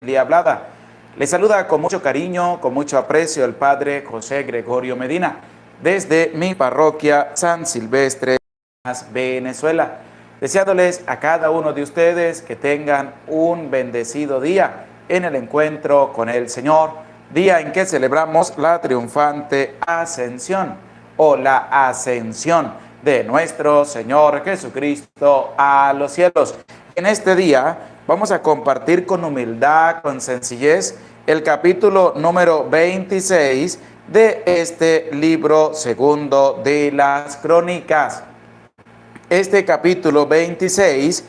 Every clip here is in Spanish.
Hablada. Le saluda con mucho cariño, con mucho aprecio el Padre José Gregorio Medina, desde mi parroquia San Silvestre, Venezuela, deseándoles a cada uno de ustedes que tengan un bendecido día en el encuentro con el Señor, día en que celebramos la triunfante ascensión o la ascensión de nuestro Señor Jesucristo a los cielos. En este día vamos a compartir con humildad, con sencillez, el capítulo número 26 de este libro segundo de las Crónicas. Este capítulo 26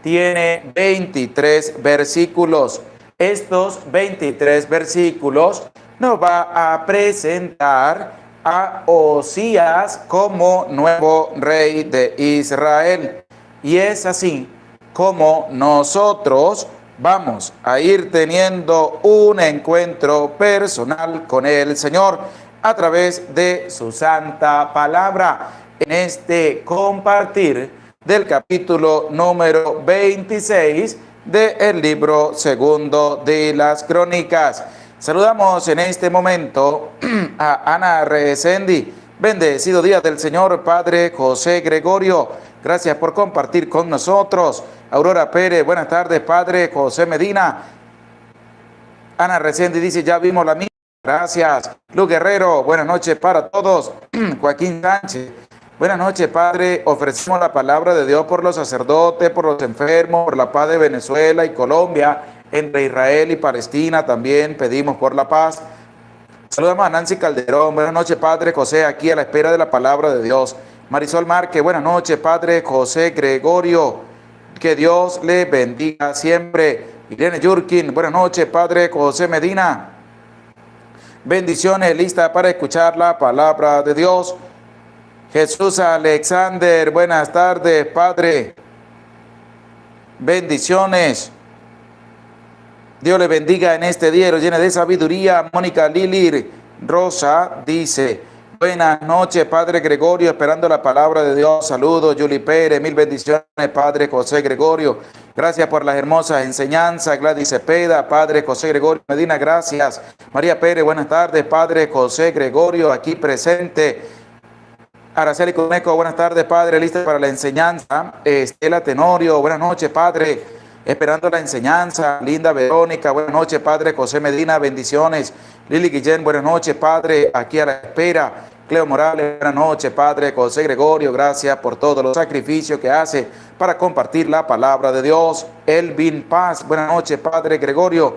tiene 23 versículos. Estos 23 versículos nos va a presentar a Osías como nuevo rey de Israel. Y es así como nosotros vamos a ir teniendo un encuentro personal con el Señor a través de su santa palabra en este compartir del capítulo número 26 del libro segundo de las Crónicas. Saludamos en este momento a Ana Resendi. Bendecido día del Señor, Padre José Gregorio. Gracias por compartir con nosotros. Aurora Pérez, buenas tardes, Padre José Medina. Ana Resendi dice, ya vimos la misa. Gracias. Luz Guerrero, buenas noches para todos. Joaquín Sánchez, buenas noches, Padre. Ofrecemos la palabra de Dios por los sacerdotes, por los enfermos, por la paz de Venezuela y Colombia, entre Israel y Palestina. También pedimos por la paz. Saludamos a Nancy Calderón. Buenas noches, Padre José, aquí a la espera de la palabra de Dios. Marisol Márquez, buenas noches, Padre José Gregorio. Que Dios le bendiga siempre. Irene Yurkin, buenas noches, Padre José Medina. Bendiciones, lista para escuchar la palabra de Dios. Jesús Alexander, buenas tardes, Padre. Bendiciones. Dios le bendiga en este día y lo llene de sabiduría. Mónica Lili Rosa dice, buenas noches, Padre Gregorio, esperando la palabra de Dios. Saludos, Yuli Pérez, mil bendiciones, Padre José Gregorio. Gracias por las hermosas enseñanzas. Gladys Cepeda, Padre José Gregorio Medina, gracias. María Pérez, buenas tardes, Padre José Gregorio, aquí presente. Araceli Cuneco, buenas tardes, Padre, lista para la enseñanza. Estela Tenorio, buenas noches, Padre. Esperando la enseñanza. Linda Verónica, buenas noches, Padre José Medina, bendiciones. Lili Guillén, buenas noches, Padre, aquí a la espera. Cleo Morales, buenas noches, Padre José Gregorio, gracias por todos los sacrificios que hace para compartir la palabra de Dios. Elvin Paz, buenas noches, Padre Gregorio.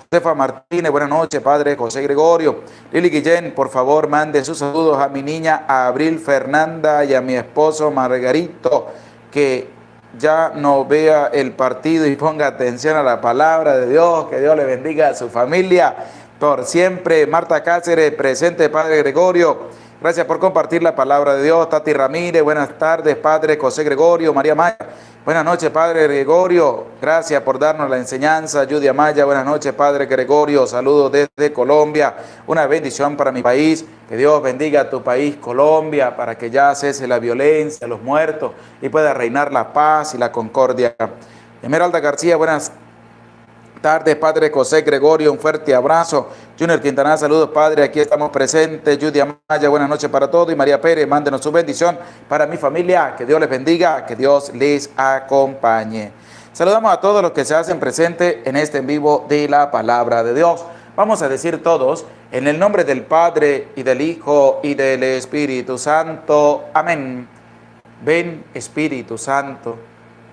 Josefa Martínez, buenas noches, Padre José Gregorio. Lili Guillén, por favor, mande sus saludos a mi niña Abril Fernanda y a mi esposo Margarito, que ya no vea el partido y ponga atención a la palabra de Dios. Que Dios le bendiga a su familia por siempre. Marta Cáceres, presente, Padre Gregorio. Gracias por compartir la palabra de Dios. Tati Ramírez, buenas tardes, Padre José Gregorio. María Maya, buenas noches, Padre Gregorio. Gracias por darnos la enseñanza. Judy Amaya, buenas noches, Padre Gregorio. Saludos desde Colombia. Una bendición para mi país. Que Dios bendiga a tu país, Colombia, para que ya cese la violencia, los muertos y pueda reinar la paz y la concordia. Esmeralda García, buenas tardes, Padre José Gregorio, un fuerte abrazo. Junior Quintana, saludos, Padre, aquí estamos presentes. Judy Amaya, buenas noches para todos. Y María Pérez, mándenos su bendición para mi familia. Que Dios les bendiga, que Dios les acompañe. Saludamos a todos los que se hacen presentes en este en vivo de la palabra de Dios. Vamos a decir todos, en el nombre del Padre, y del Hijo, y del Espíritu Santo. Amén. Ven, Espíritu Santo,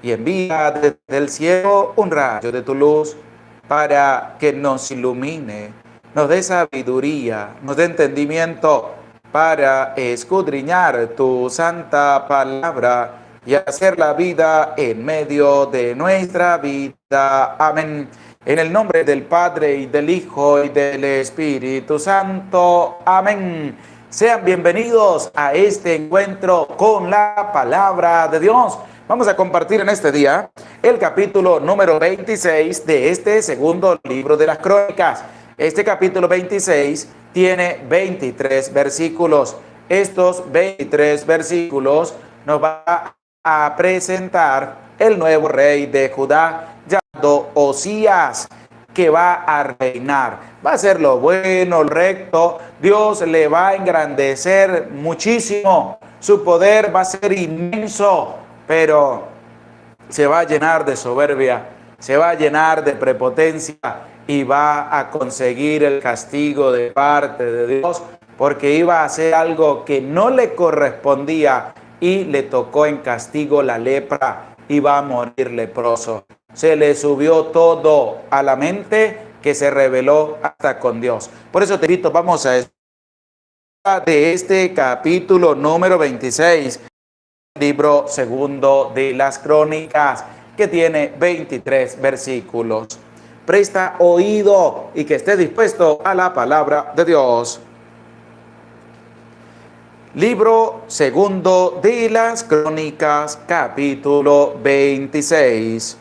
y envía desde el cielo un rayo de tu luz, para que nos ilumine, nos dé sabiduría, nos dé entendimiento, para escudriñar tu santa palabra y hacer la vida en medio de nuestra vida. Amén. En el nombre del Padre, y del Hijo, y del Espíritu Santo. Amén. Sean bienvenidos a este encuentro con la palabra de Dios. Vamos a compartir en este día el capítulo número 26 de este segundo libro de las Crónicas. Este capítulo 26 tiene 23 versículos. Estos 23 versículos nos va a presentar el nuevo rey de Judá, llamado Osías, que va a reinar. Va a hacer lo bueno, lo recto. Dios le va a engrandecer muchísimo. Su poder va a ser inmenso, pero se va a llenar de soberbia, se va a llenar de prepotencia y va a conseguir el castigo de parte de Dios, porque iba a hacer algo que no le correspondía y le tocó en castigo la lepra y va a morir leproso. Se le subió todo a la mente que se rebeló hasta con Dios. Por eso te invito, vamos a de este capítulo número 26, libro segundo de las Crónicas, que tiene 23 versículos. Presta oído y que esté dispuesto a la palabra de Dios. Libro segundo de las Crónicas, capítulo 26.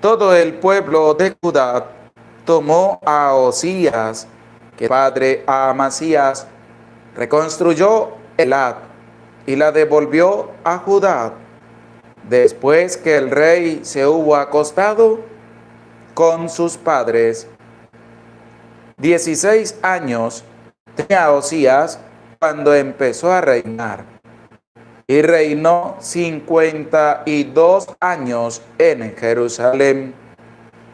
Todo el pueblo de Judá tomó a Osías, que padre a Amasías, reconstruyó Elat y la devolvió a Judá. Después que el rey se hubo acostado con sus padres, 16 años tenía Osías cuando empezó a reinar, y reinó 52 años en Jerusalén.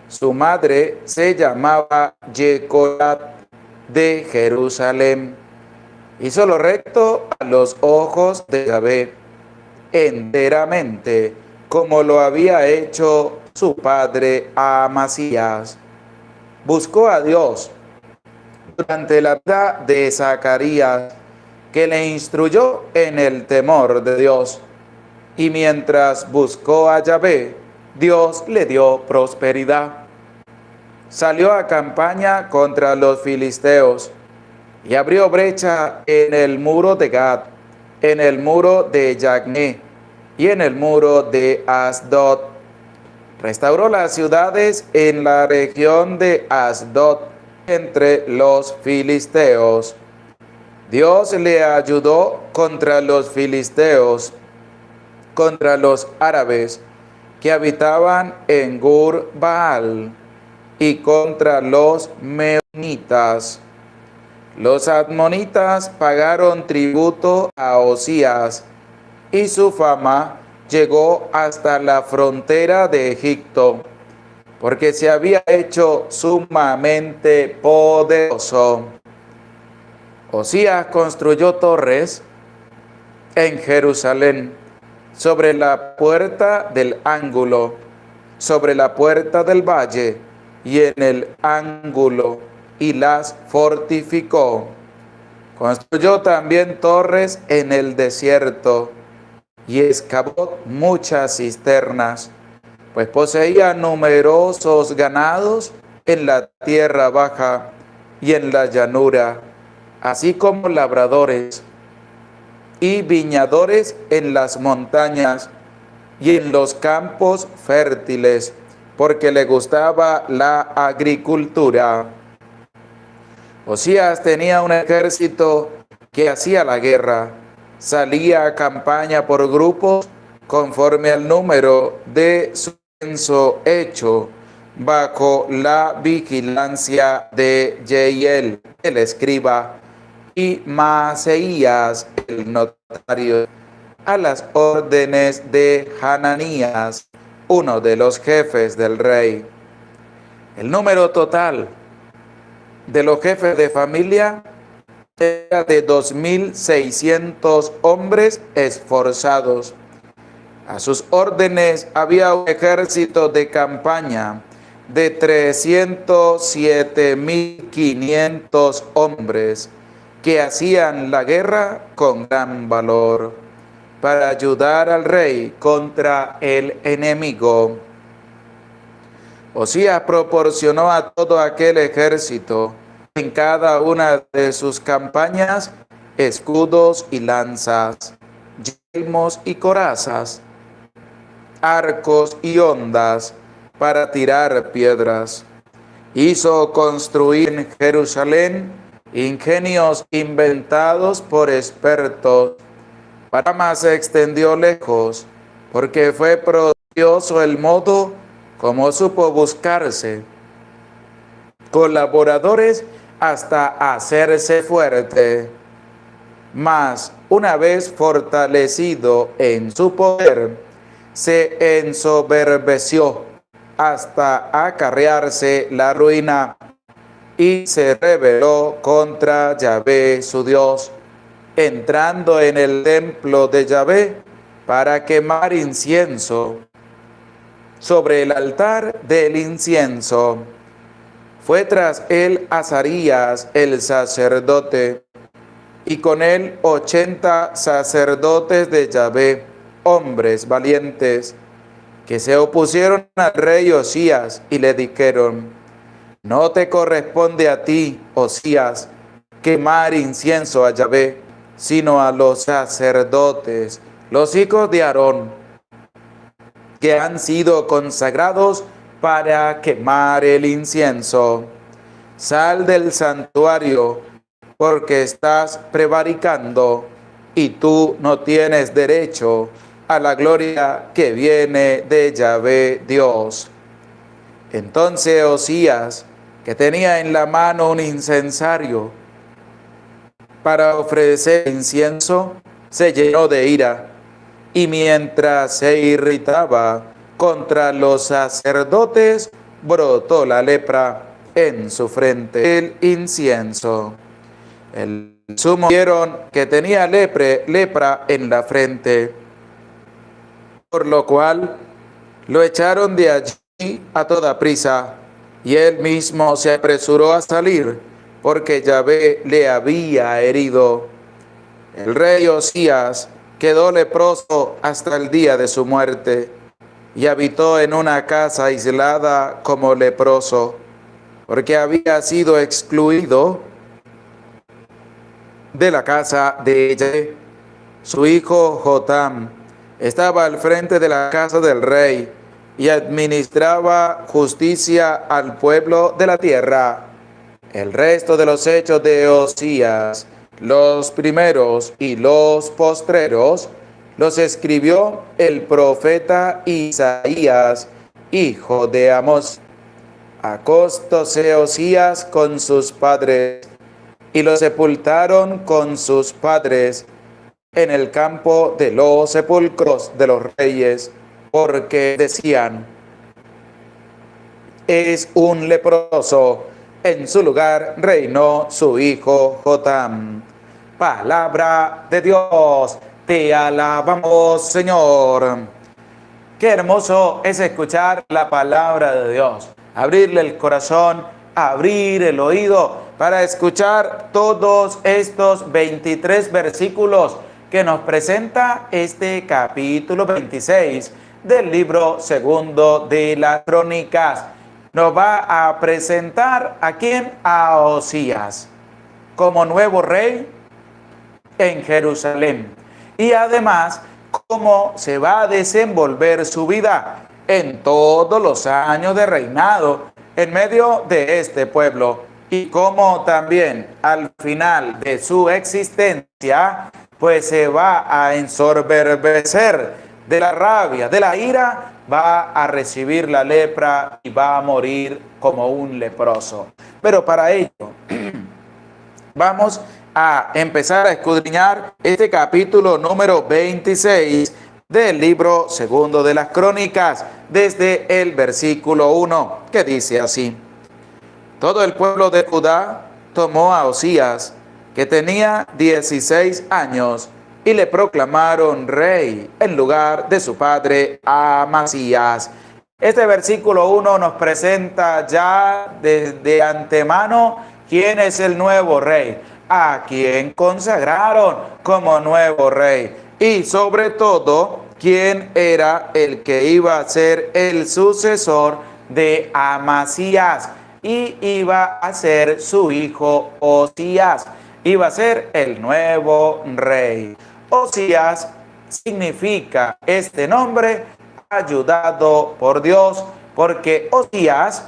Su madre se llamaba Jecolat de Jerusalén. Hizo lo recto a los ojos de Yahvé, enteramente, como lo había hecho su padre Amasías. Buscó a Dios durante la vida de Zacarías, que le instruyó en el temor de Dios. Y mientras buscó a Yahvé, Dios le dio prosperidad. Salió a campaña contra los filisteos y abrió brecha en el muro de Gad, en el muro de Yagné y en el muro de Asdod. Restauró las ciudades en la región de Asdod entre los filisteos. Dios le ayudó contra los filisteos, contra los árabes que habitaban en Gur Baal y contra los meunitas. Los admonitas pagaron tributo a Osías y su fama llegó hasta la frontera de Egipto, porque se había hecho sumamente poderoso. Osías construyó torres en Jerusalén, sobre la puerta del ángulo, sobre la puerta del valle y en el ángulo, y las fortificó. Construyó también torres en el desierto y excavó muchas cisternas, pues poseía numerosos ganados en la tierra baja y en la llanura, así como labradores y viñadores en las montañas y en los campos fértiles, porque le gustaba la agricultura. Osías tenía un ejército que hacía la guerra, salía a campaña por grupos conforme al número de su censo hecho, bajo la vigilancia de Jeiel, el escriba, y Maaseías, el notario, a las órdenes de Hananías, uno de los jefes del rey. El número total de los jefes de familia era de 2.600 hombres esforzados. A sus órdenes había un ejército de campaña de 307.500 hombres que hacían la guerra con gran valor para ayudar al rey contra el enemigo. Osías proporcionó a todo aquel ejército en cada una de sus campañas escudos y lanzas, yelmos y corazas, arcos y hondas para tirar piedras. Hizo construir en Jerusalén ingenios inventados por expertos. Fama se extendió lejos, porque fue prodigioso el modo como supo buscarse colaboradores hasta hacerse fuerte. Mas una vez fortalecido en su poder, se ensoberbeció hasta acarrearse la ruina y se rebeló contra Yahvé su Dios, entrando en el templo de Yahvé para quemar incienso sobre el altar del incienso. Fue tras él Azarías el sacerdote, y con él 80 sacerdotes de Yahvé, hombres valientes, que se opusieron al rey Osías y le dijeron: no te corresponde a ti, Osías, quemar incienso a Yahvé, sino a los sacerdotes, los hijos de Aarón, que han sido consagrados para quemar el incienso. Sal del santuario, porque estás prevaricando, y tú no tienes derecho a la gloria que viene de Yahvé Dios. Entonces Osías, que tenía en la mano un incensario para ofrecer incienso, se llenó de ira, y mientras se irritaba contra los sacerdotes, brotó la lepra en su frente. El incienso. El sumo vieron que tenía lepra en la frente, por lo cual lo echaron de allí a toda prisa, y él mismo se apresuró a salir, porque Yahvé le había herido. El rey Osías quedó leproso hasta el día de su muerte, y habitó en una casa aislada como leproso, porque había sido excluido de la casa de Yahvé. Su hijo Jotam estaba al frente de la casa del rey y administraba justicia al pueblo de la tierra. El resto de los hechos de Osías, los primeros y los postreros, los escribió el profeta Isaías, hijo de Amós. Acostóse Osías con sus padres, y lo sepultaron con sus padres en el campo de los sepulcros de los reyes, porque decían: es un leproso. En su lugar reinó su hijo Jotam. Palabra de Dios, te alabamos, Señor. Qué hermoso es escuchar la palabra de Dios, abrirle el corazón, abrir el oído para escuchar todos estos 23 versículos que nos presenta este capítulo 26 del libro segundo de las Crónicas. Nos va a presentar a quién, a Osías, como nuevo rey en Jerusalén, y además cómo se va a desenvolver su vida en todos los años de reinado en medio de este pueblo, y cómo también al final de su existencia pues se va a ensoberbecer de la rabia, de la ira, va a recibir la lepra y va a morir como un leproso. Pero para ello vamos a empezar a escudriñar este capítulo número 26 del libro segundo de las Crónicas, desde el versículo 1, que dice así: todo el pueblo de Judá tomó a Osías, que tenía 16 años, y le proclamaron rey en lugar de su padre Amasías. Este versículo 1 nos presenta ya desde antemano quién es el nuevo rey, a quien consagraron como nuevo rey, y sobre todo quién era el que iba a ser el sucesor de Amasías, y iba a ser su hijo Osías, iba a ser el nuevo rey. Osías significa este nombre ayudado por Dios, porque Osías,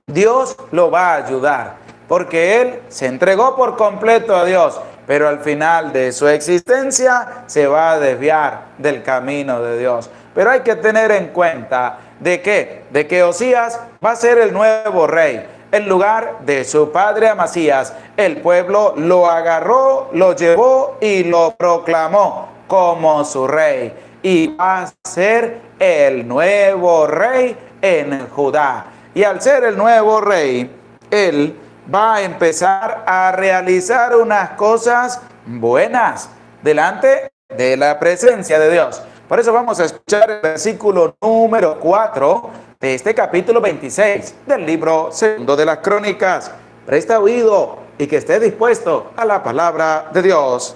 Dios lo va a ayudar, porque él se entregó por completo a Dios, pero al final de su existencia se va a desviar del camino de Dios. Pero hay que tener en cuenta de que Osías va a ser el nuevo rey. en lugar de su padre Amasías. El pueblo lo agarró, lo llevó y lo proclamó como su rey. Y va a ser el nuevo rey en Judá. Y al ser el nuevo rey, él va a empezar a realizar unas cosas buenas delante de la presencia de Dios. Por eso vamos a escuchar el versículo número 4 de este capítulo 26 del libro segundo de las Crónicas. Presta oído y que esté dispuesto a la palabra de Dios.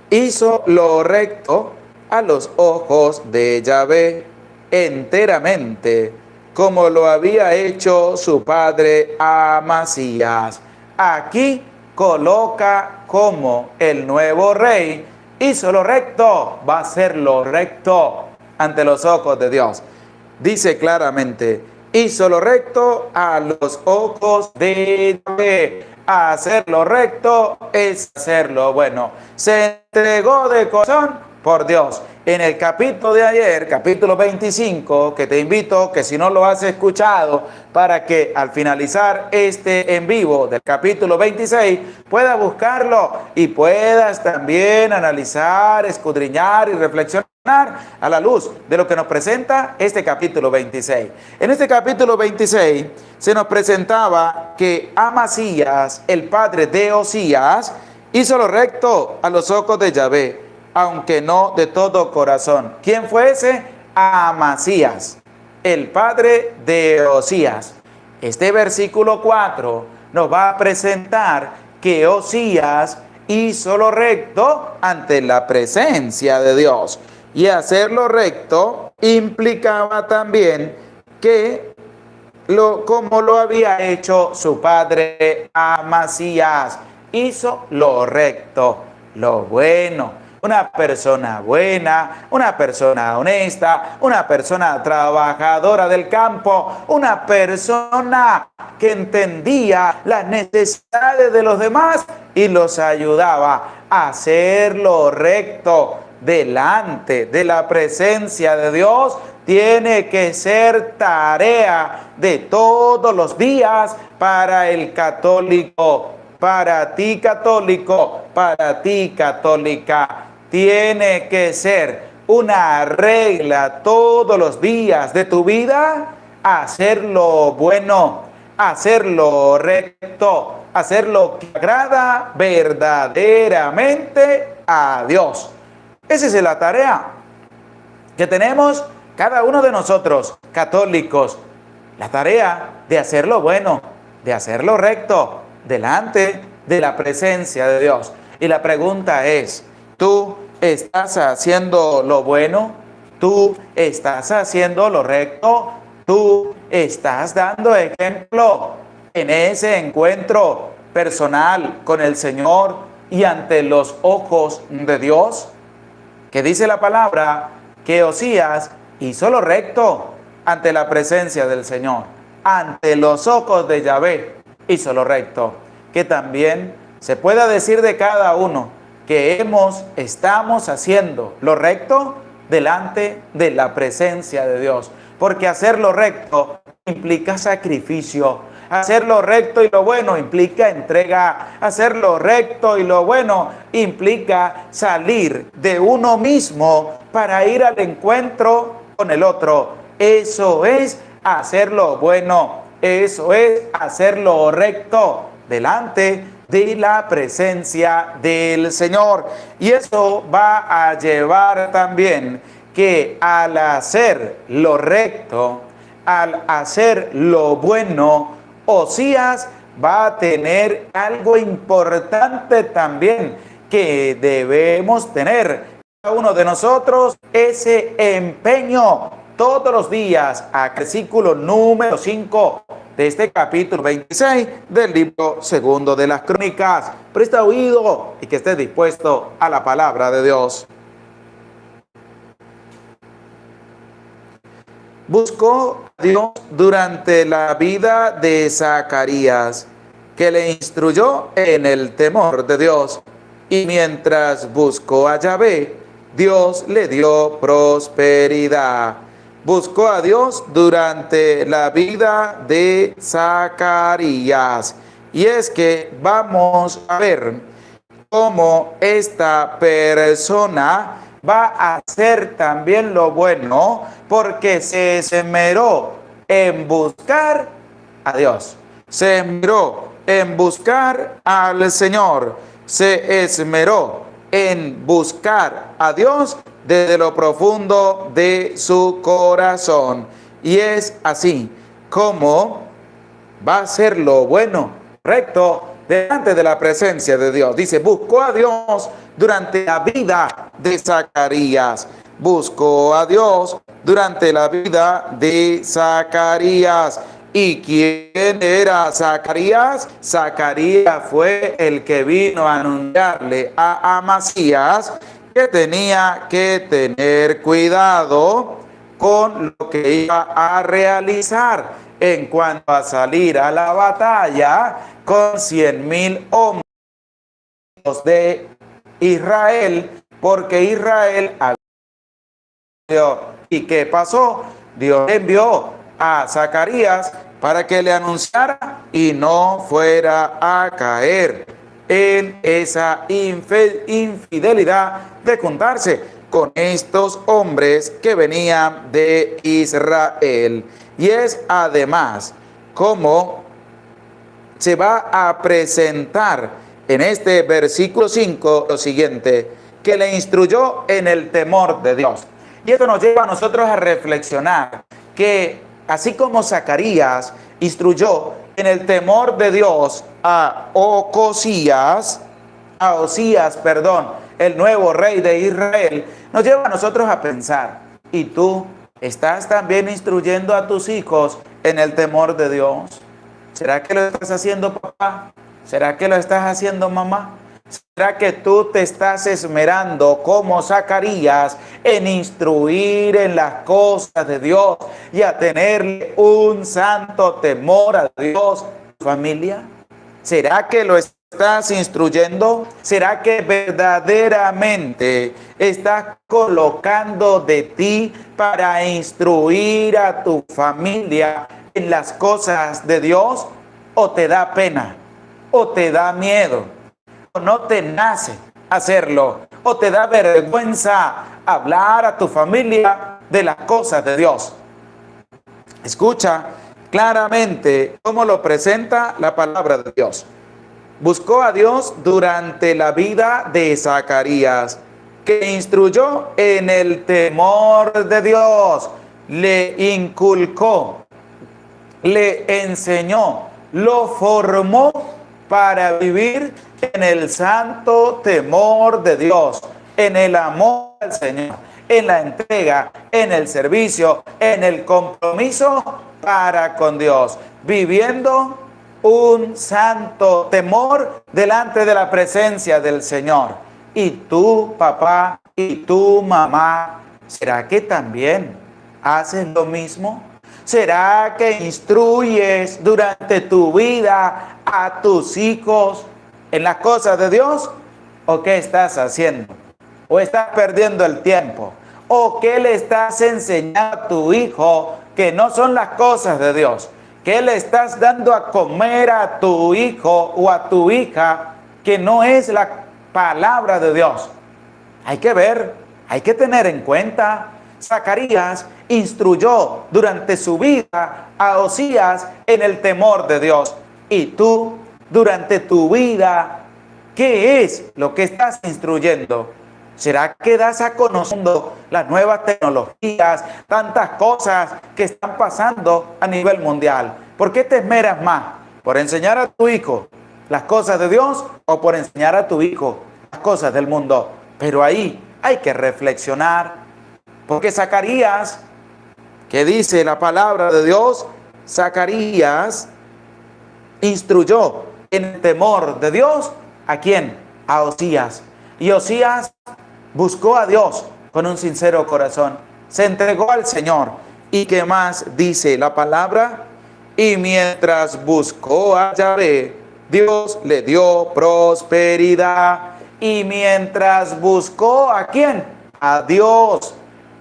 Hizo lo recto a los ojos de Yahvé enteramente, como lo había hecho su padre Amasías. Aquí coloca como el nuevo rey hizo lo recto, va a ser lo recto ante los ojos de Dios. Dice claramente, hizo lo recto a los ojos de Yahvé. Hacer lo recto es hacer lo bueno. Se entregó de corazón por Dios. En el capítulo de ayer, capítulo 25, que te invito que si no lo has escuchado, para que al finalizar este en vivo del capítulo 26, puedas buscarlo y puedas también analizar, escudriñar y reflexionar a la luz de lo que nos presenta este capítulo 26. En este capítulo 26 se nos presentaba que Amasías, el padre de Osías, hizo lo recto a los ojos de Yahvé, aunque no de todo corazón. ¿Quién fue ese? Amasías, el padre de Osías. Este versículo 4 nos va a presentar que Osías hizo lo recto ante la presencia de Dios. Y hacer lo recto implicaba también que como lo había hecho su padre Amasías, hizo lo recto, lo bueno. Una persona buena, una persona honesta, una persona trabajadora del campo, una persona que entendía las necesidades de los demás y los ayudaba a hacer lo recto delante de la presencia de Dios. Tiene que ser tarea de todos los días para el católico, para ti católico, para ti católica. Tiene que ser una regla todos los días de tu vida, hacer lo bueno, hacer lo recto, hacer lo que agrada verdaderamente a Dios. Esa es la tarea que tenemos cada uno de nosotros, católicos. La tarea de hacer lo bueno, de hacer lo recto, delante de la presencia de Dios. Y la pregunta es, ¿tú estás haciendo lo bueno? ¿Tú estás haciendo lo recto? ¿Tú estás dando ejemplo en ese encuentro personal con el Señor y ante los ojos de Dios? Que dice la palabra que Osías hizo lo recto ante la presencia del Señor, ante los ojos de Yahvé hizo lo recto. Que también se pueda decir de cada uno que estamos haciendo lo recto delante de la presencia de Dios. Porque hacer lo recto implica sacrificio. Hacer lo recto y lo bueno implica entrega. Hacer lo recto y lo bueno implica salir de uno mismo para ir al encuentro con el otro. Eso es hacer lo bueno. Eso es hacer lo recto delante de la presencia del Señor. Y eso va a llevar también que al hacer lo recto, al hacer lo bueno, Osías va a tener algo importante también que debemos tener cada uno de nosotros, ese empeño todos los días. A versículo número 5 de este capítulo 26 del libro segundo de las Crónicas. Presta oído y que estés dispuesto a la palabra de Dios. Buscó a Dios durante la vida de Zacarías, que le instruyó en el temor de Dios. Y mientras buscó a Yahvé, Dios le dio prosperidad. buscó a Dios durante la vida de Zacarías. Y es que vamos a ver cómo esta persona va a hacer también lo bueno, porque se esmeró en buscar a Dios. Se esmeró en buscar al Señor. Se esmeró en buscar a Dios desde lo profundo de su corazón. Y es así como va a ser lo bueno, recto, delante de la presencia de Dios. Dice, buscó a Dios durante la vida de Zacarías. Buscó a Dios durante la vida de Zacarías. ¿Y quién era Zacarías? Zacarías fue el que vino a anunciarle a Amasías que tenía que tener cuidado con lo que iba a realizar en cuanto a salir a la batalla con 100,000 hombres de Israel, porque Israel había... ¿Y qué pasó? Dios envió a Zacarías para que le anunciara y no fuera a caer en esa infidelidad de juntarse con estos hombres que venían de Israel. Y es además como se va a presentar en este versículo 5 lo siguiente, que le instruyó en el temor de Dios. Y esto nos lleva a nosotros a reflexionar que así como Zacarías instruyó en el temor de Dios a Osías, el nuevo rey de Israel, nos lleva a nosotros a pensar, ¿y tú estás también instruyendo a tus hijos en el temor de Dios? ¿Será que lo estás haciendo, papá? ¿Será que lo estás haciendo, mamá? ¿Será que tú te estás esmerando como Zacarías en instruir en las cosas de Dios y a tenerle un santo temor a Dios, familia? ¿Será que lo estás instruyendo? ¿Será que verdaderamente estás colocando de ti para instruir a tu familia en las cosas de Dios? ¿O te da pena? ¿O te da miedo? ¿O no te nace hacerlo? ¿O te da vergüenza hablar a tu familia de las cosas de Dios? Escucha claramente cómo lo presenta la palabra de Dios. Buscó a Dios durante la vida de Zacarías, que instruyó en el temor de Dios, le inculcó, le enseñó, lo formó para vivir en el santo temor de Dios, en el amor al Señor, en la entrega, en el servicio, en el compromiso para con Dios, viviendo un santo temor delante de la presencia del Señor. Y tú, papá, y tú, mamá, ¿será que también haces lo mismo? ¿Será que instruyes durante tu vida a tus hijos en las cosas de Dios? ¿O qué estás haciendo? ¿O estás perdiendo el tiempo? ¿O qué le estás enseñando a tu hijo que no son las cosas de Dios? ¿Qué le estás dando a comer a tu hijo o a tu hija que no es la palabra de Dios? Hay que ver, hay que tener en cuenta. Zacarías instruyó durante su vida a Osías en el temor de Dios. Y tú, durante tu vida, ¿qué es lo que estás instruyendo? ¿Será que das a conocer las nuevas tecnologías, tantas cosas que están pasando a nivel mundial? ¿Por qué te esmeras más? ¿Por enseñar a tu hijo las cosas de Dios o por enseñar a tu hijo las cosas del mundo? Pero ahí hay que reflexionar. Porque Zacarías, que dice la palabra de Dios, Zacarías instruyó en el temor de Dios, ¿a quién? A Osías. Y Osías buscó a Dios con un sincero corazón, se entregó al Señor. ¿Y qué más dice la palabra? Y mientras buscó a Yahvé, Dios le dio prosperidad. Y mientras buscó ¿a quién? A Dios.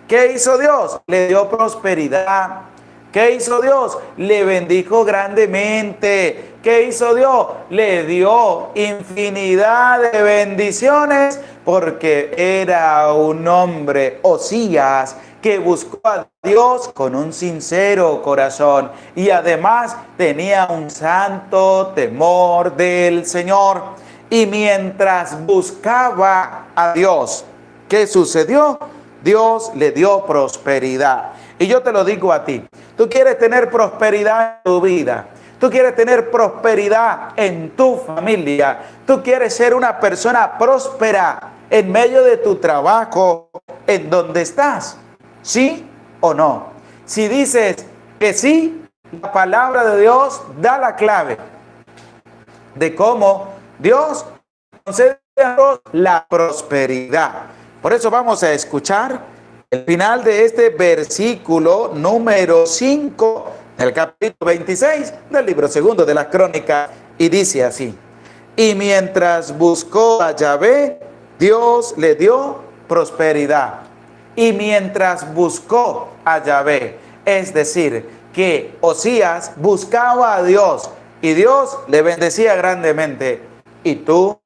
¿Qué hizo Dios? Le dio prosperidad. ¿Qué hizo Dios? Le bendijo grandemente. ¿Qué hizo Dios? Le dio infinidad de bendiciones porque era un hombre, Osías, que buscó a Dios con un sincero corazón y además tenía un santo temor del Señor. Y mientras buscaba a Dios, ¿qué sucedió? Dios le dio prosperidad. Y yo te lo digo a ti, tú quieres tener prosperidad en tu vida, tú quieres tener prosperidad en tu familia, tú quieres ser una persona próspera en medio de tu trabajo, en donde estás, ¿sí o no? Si dices que sí, la palabra de Dios da la clave de cómo Dios concede a nosotros la prosperidad. Por eso vamos a escuchar el final de este versículo número 5 del capítulo 26 del libro segundo de las Crónicas, y dice así: y mientras buscó a Yahvé, Dios le dio prosperidad. Y mientras buscó a Yahvé, es decir, que Osías buscaba a Dios y Dios le bendecía grandemente. ¿Y tú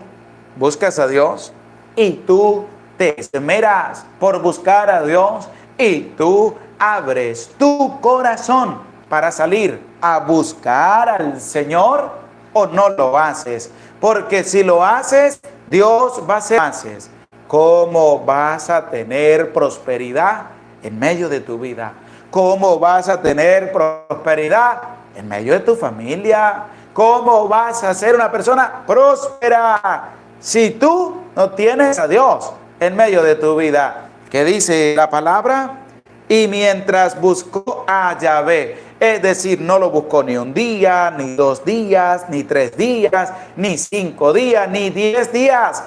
buscas a Dios? ¿Y tú te esmeras por buscar a Dios? ¿Y tú abres tu corazón para salir a buscar al Señor o no lo haces? Porque si lo haces, Dios va a ser haces. ¿Cómo vas a tener prosperidad en medio de tu vida? ¿Cómo vas a tener prosperidad en medio de tu familia? ¿Cómo vas a ser una persona próspera si tú no tienes a Dios en medio de tu vida? ¿Qué dice la palabra? Y mientras buscó a Yahvé, es decir, no lo buscó ni un día, ni 2 días, ni 3 días, ni 5 días, ni 10 días.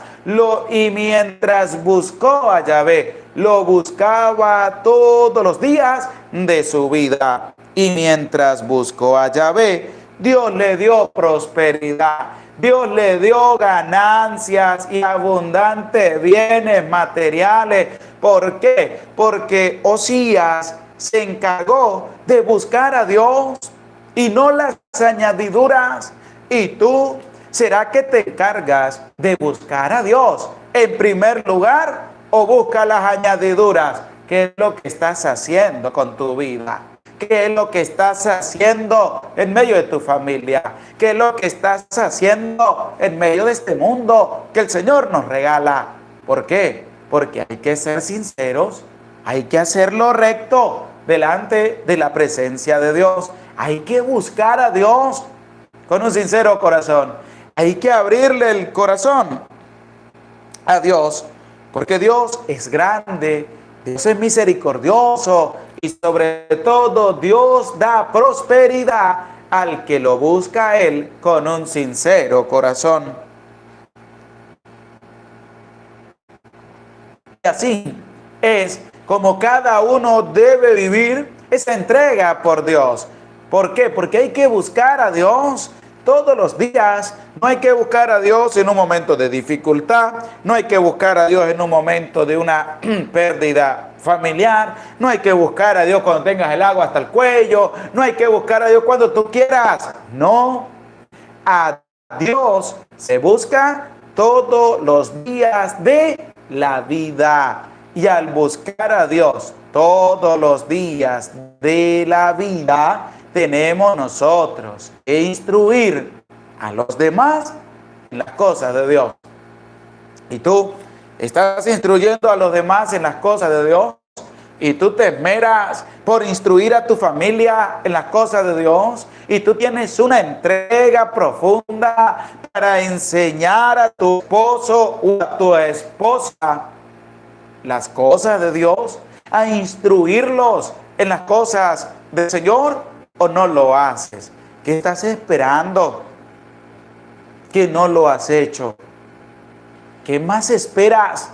Y mientras buscó a Yahvé, lo buscaba todos los días de su vida. Y mientras buscó a Yahvé, Dios le dio prosperidad. Dios le dio ganancias y abundantes bienes materiales. ¿Por qué? Porque Osías se encargó de buscar a Dios y no las añadiduras. ¿Y tú? ¿Será que te encargas de buscar a Dios en primer lugar o busca las añadiduras? ¿Qué es lo que estás haciendo con tu vida? ¿Qué es lo que estás haciendo en medio de tu familia? ¿Qué es lo que estás haciendo en medio de este mundo que el Señor nos regala? ¿Por qué? Porque hay que ser sinceros, hay que hacerlo recto delante de la presencia de Dios. Hay que buscar a Dios con un sincero corazón. Hay que abrirle el corazón a Dios, porque Dios es grande, Dios es misericordioso y sobre todo Dios da prosperidad al que lo busca a Él con un sincero corazón. Y así es como cada uno debe vivir esa entrega por Dios. ¿Por qué? Porque hay que buscar a Dios todos los días. No hay que buscar a Dios en un momento de dificultad, no hay que buscar a Dios en un momento de una pérdida familiar, no hay que buscar a Dios cuando tengas el agua hasta el cuello, no hay que buscar a Dios cuando tú quieras. No, a Dios se busca todos los días de la vida. Y al buscar a Dios todos los días de la vida, tenemos nosotros que instruir a los demás en las cosas de Dios. Y tú estás instruyendo a los demás en las cosas de Dios, y tú te esmeras por instruir a tu familia en las cosas de Dios, y tú tienes una entrega profunda para enseñar a tu esposo o a tu esposa las cosas de Dios, a instruirlos en las cosas del Señor, o no lo haces. ¿Qué estás esperando que no lo has hecho? ¿Qué más esperas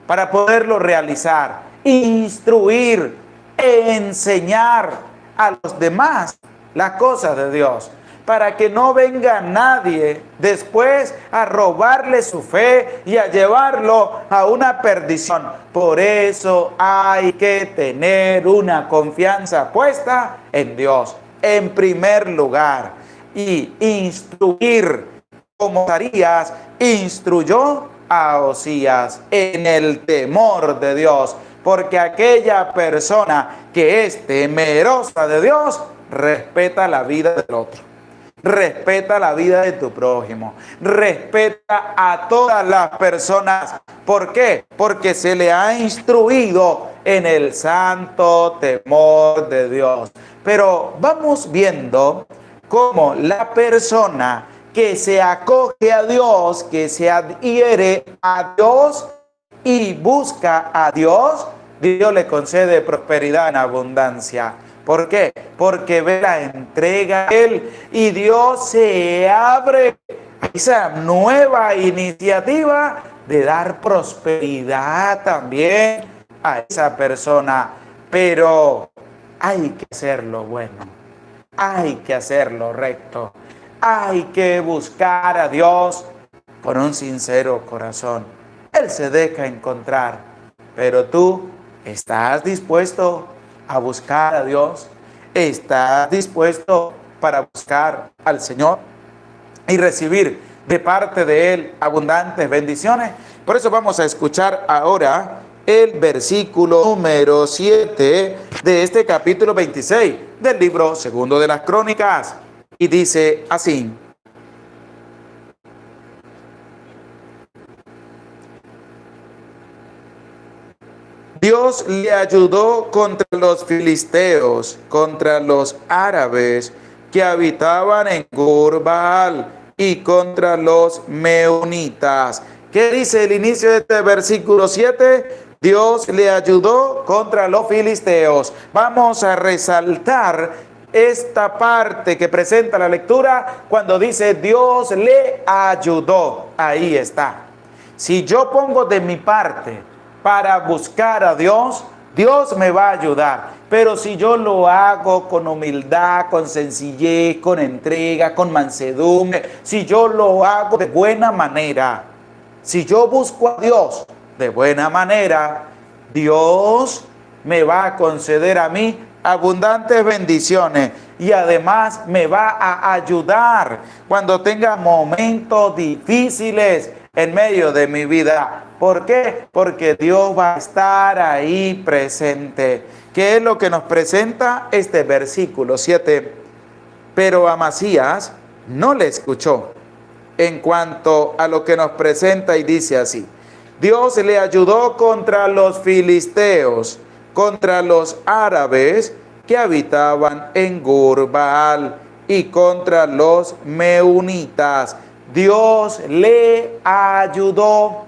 para poderlo realizar? Instruir, enseñar a los demás las cosas de Dios. para que no venga nadie después a robarle su fe y a llevarlo a una perdición. Por eso hay que tener una confianza puesta en Dios en primer lugar y instruir como Zacarías instruyó a Osías en el temor de Dios, porque aquella persona que es temerosa de Dios respeta la vida del otro, respeta la vida de tu prójimo, respeta a todas las personas. ¿Por qué? Porque se le ha instruido en el santo temor de Dios. Pero vamos viendo cómo la persona que se acoge a Dios, que se adhiere a Dios y busca a Dios, Dios le concede prosperidad en abundancia. ¿Por qué? Porque ve la entrega a Él y Dios se abre a esa nueva iniciativa de dar prosperidad también a esa persona. Pero hay que hacerlo bueno, hay que hacerlo recto, hay que buscar a Dios con un sincero corazón. Él se deja encontrar, pero tú estás dispuesto a buscar a Dios, estás dispuesto para buscar al Señor y recibir de parte de Él abundantes bendiciones. Por eso vamos a escuchar ahora el versículo número 7 de este capítulo 26 del libro segundo de las Crónicas. Y dice así: Dios le ayudó contra los filisteos, contra los árabes que habitaban en Gur-Baal y contra los meunitas. ¿Qué dice el inicio de este versículo 7? Dios le ayudó contra los filisteos. Vamos a resaltar esta parte que presenta la lectura cuando dice Dios le ayudó. Ahí está. Si yo pongo de mi parte para buscar a Dios, Dios me va a ayudar. Pero si yo lo hago con humildad, con sencillez, con entrega, con mansedumbre, si yo lo hago de buena manera, si yo busco a Dios de buena manera, Dios me va a conceder a mí abundantes bendiciones y además me va a ayudar cuando tenga momentos difíciles en medio de mi vida. ¿Por qué? Porque Dios va a estar ahí presente. ¿Qué es lo que nos presenta este versículo 7? Pero Amasías no le escuchó en cuanto a lo que nos presenta y dice así: Dios le ayudó contra los filisteos, contra los árabes que habitaban en Gur-Baal y contra los meunitas. Dios le ayudó.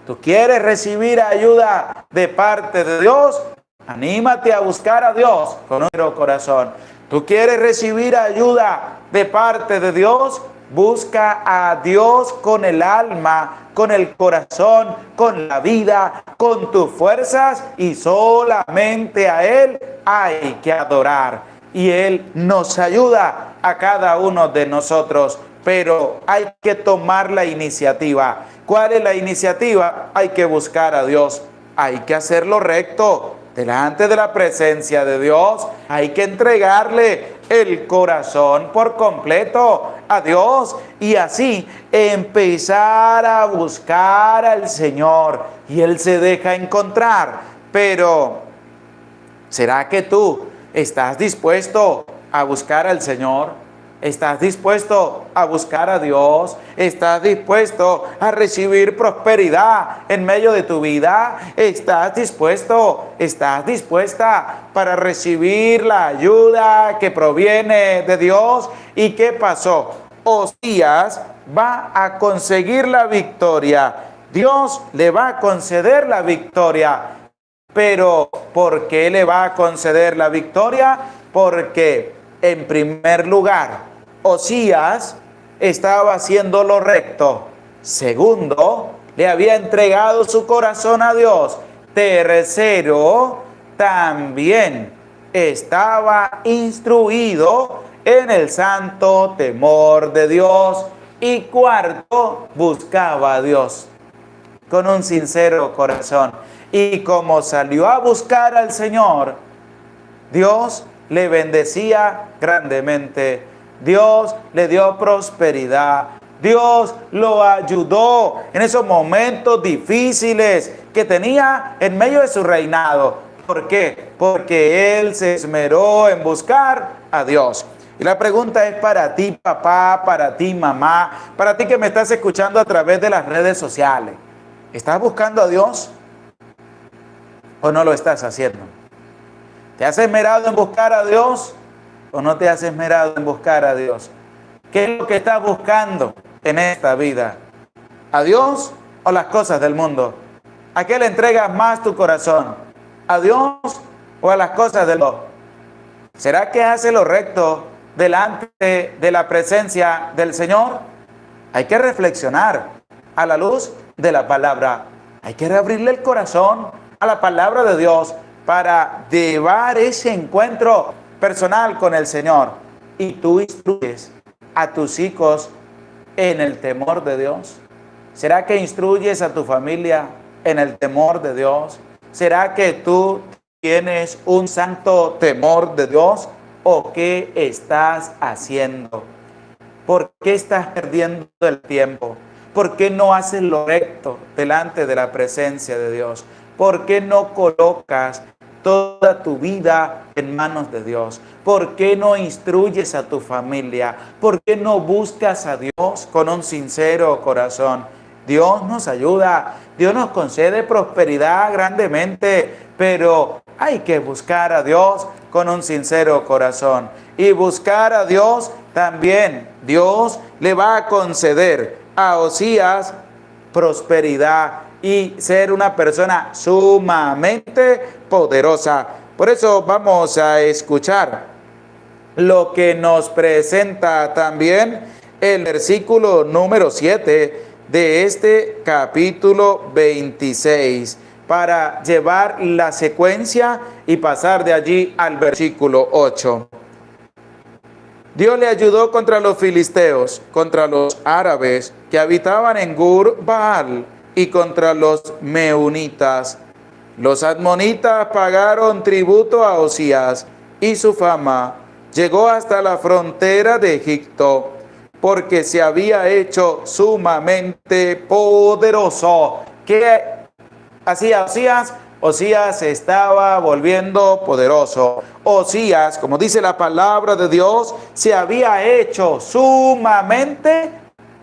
¿Tú quieres recibir ayuda de parte de Dios? Anímate a buscar a Dios con un corazón. ¿Tú quieres recibir ayuda de parte de Dios? Busca a Dios con el alma, con el corazón, con la vida, con tus fuerzas, y solamente a Él hay que adorar. Y Él nos ayuda a cada uno de nosotros, pero hay que tomar la iniciativa. ¿Cuál es la iniciativa? Hay que buscar a Dios, hay que hacerlo recto delante de la presencia de Dios, hay que entregarle el corazón por completo a Dios y así empezar a buscar al Señor, y Él se deja encontrar. Pero ¿será que tú estás dispuesto a buscar al Señor? ¿Estás dispuesto a buscar a Dios? ¿Estás dispuesto a recibir prosperidad en medio de tu vida? ¿Estás dispuesto? ¿Estás dispuesta para recibir la ayuda que proviene de Dios? ¿Y qué pasó? Osías va a conseguir la victoria. Dios le va a conceder la victoria. Pero ¿por qué le va a conceder la victoria? Porque en primer lugar, Osías estaba haciendo lo recto. Segundo, le había entregado su corazón a Dios. Tercero, también estaba instruido en el santo temor de Dios. Y cuarto, buscaba a Dios con un sincero corazón. Y como salió a buscar al Señor, Dios le bendecía grandemente. Dios le dio prosperidad. Dios lo ayudó en esos momentos difíciles que tenía en medio de su reinado. ¿Por qué? Porque él se esmeró en buscar a Dios. Y la pregunta es para ti, papá, para ti, mamá, para ti que me estás escuchando a través de las redes sociales. ¿Estás buscando a Dios o no lo estás haciendo? ¿Te has esmerado en buscar a Dios o no te has esmerado en buscar a Dios? ¿Qué es lo que estás buscando en esta vida? ¿A Dios o las cosas del mundo? ¿A qué le entregas más tu corazón? ¿A Dios o a las cosas del mundo? ¿Será que hace lo recto delante de la presencia del Señor? Hay que reflexionar a la luz de la palabra. Hay que reabrirle el corazón a la palabra de Dios para llevar ese encuentro personal con el Señor. Y tú instruyes a tus hijos en el temor de Dios. ¿Será que instruyes a tu familia en el temor de Dios? ¿Será que tú tienes un santo temor de Dios? ¿O qué estás haciendo? ¿Por qué estás perdiendo el tiempo? ¿Por qué no haces lo recto delante de la presencia de Dios? ¿Por qué no colocas toda tu vida en manos de Dios? ¿Por qué no instruyes a tu familia? ¿Por qué no buscas a Dios con un sincero corazón? Dios nos ayuda, Dios nos concede prosperidad grandemente, pero hay que buscar a Dios con un sincero corazón. Y buscar a Dios también, Dios le va a conceder a Osías prosperidad y ser una persona sumamente poderosa. Por eso vamos a escuchar lo que nos presenta también el versículo número 7 de este capítulo 26, para llevar la secuencia y pasar de allí al versículo 8. Dios le ayudó contra los filisteos, contra los árabes que habitaban en Gur-Baal y contra los meunitas. Los admonitas pagaron tributo a Osías y su fama llegó hasta la frontera de Egipto, porque se había hecho sumamente poderoso. ¿Qué hacía Osías? Osías se estaba volviendo poderoso. Osías, como dice la palabra de Dios, se había hecho sumamente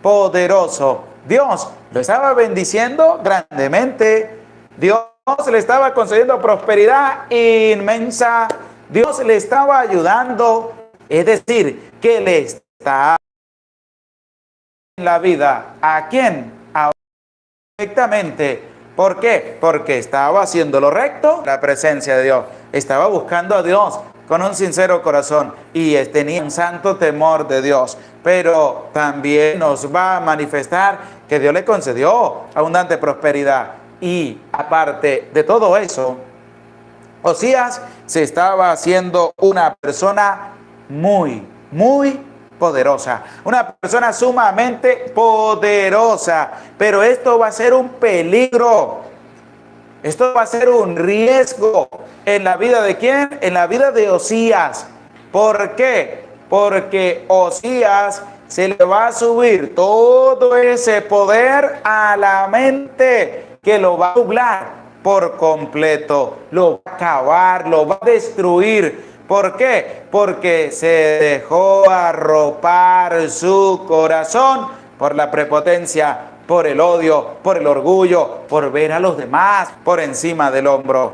poderoso. Dios lo estaba bendiciendo grandemente. Dios le estaba concediendo prosperidad inmensa. Dios le estaba ayudando. Es decir, que le está en la vida. ¿A quién? A directamente. ¿Por qué? Porque estaba haciendo lo recto, la presencia de Dios. Estaba buscando a Dios con un sincero corazón y tenía un santo temor de Dios. Pero también nos va a manifestar que Dios le concedió abundante prosperidad. Y aparte de todo eso, Osías se estaba haciendo una persona muy poderosa, una persona sumamente poderosa. Pero esto va a ser un peligro, esto va a ser un riesgo en la vida de ¿quién? En la vida de Osías. ¿Por qué? Porque Osías se le va a subir todo ese poder a la mente, que lo va a nublar por completo, lo va a acabar, lo va a destruir. ¿Por qué? Porque se dejó arropar su corazón por la prepotencia, por el odio, por el orgullo, por ver a los demás por encima del hombro.